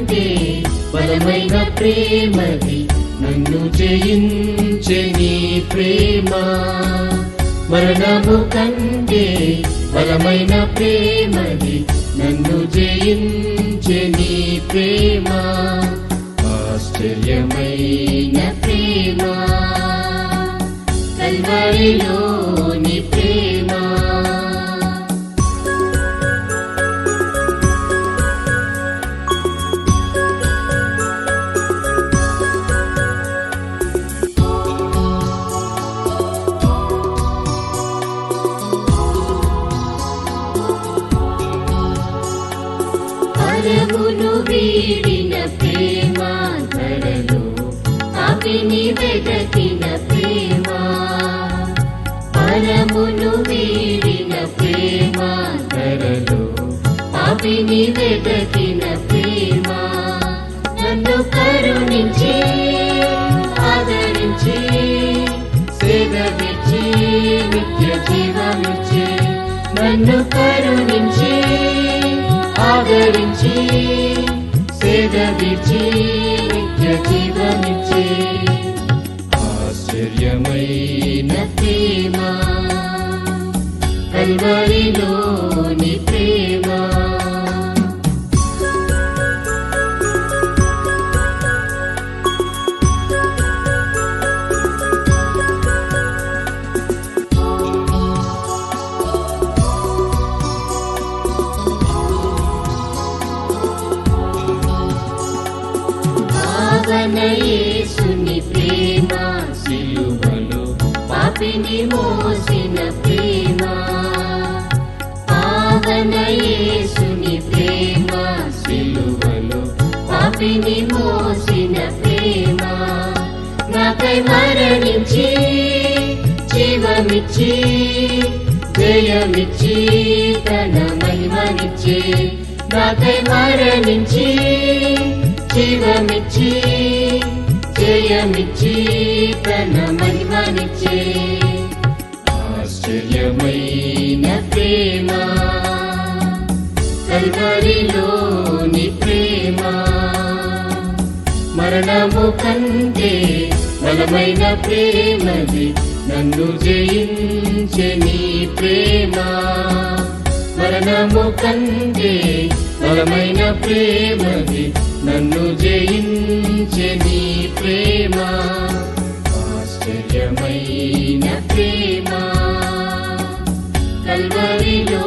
కంటే బలమైన ప్రేమది, నన్ను జయించే నీ ప్రేమ. మరణము కంటే బలమైన ప్రేమది, నన్ను జయించే నీ ప్రేమ. ఆశ్చర్యమైన ప్రేమ, కల్వరిలోని ప్రేమ. పరమును వీడిన ప్రేమ, ధరలో పాపిని వెదకిన ప్రేమ. పరమును వీడిన ప్రేమ, ధరలో పాపిని వెదకిన ప్రేమ. నన్ను కరుణించి ఆదరించి సేదవిచ్చి నిత్య జీవమిచ్చి. నన్ను కరుణించి ఆదరించి సేదవిచ్చి నిత్య జీవమిచ్చి. ఆశ్చర్యమైన ప్రేమ, కల్వరిలోని ప్రేమ. యేసుని ప్రేమ, సిలువలో పాపిని మోసిన ప్రేమ. పావన యేసుని ప్రేమ, సిలువలో పాపిని మోసిన ప్రేమ. నాకై మరణించి జీవమిచ్చి జయమిచ్చి తన మహిమనిచ్చి. నాకై మరణించి జీవమిచ్చి జయమిచ్చి తన మహిమనిచ్చి. ఆశ్చర్యమైన ప్రేమ, కల్వరిలోని ప్రేమ. మరణము కంటే బలమైన ప్రేమది, నన్ను జయించే నీ ప్రేమ. మరణము కంటే బలమైన ప్రేమది, నన్ను జయించే నీ ప్రేమ. ఆశ్చర్యమైన ప్రేమ, కల్వరిలో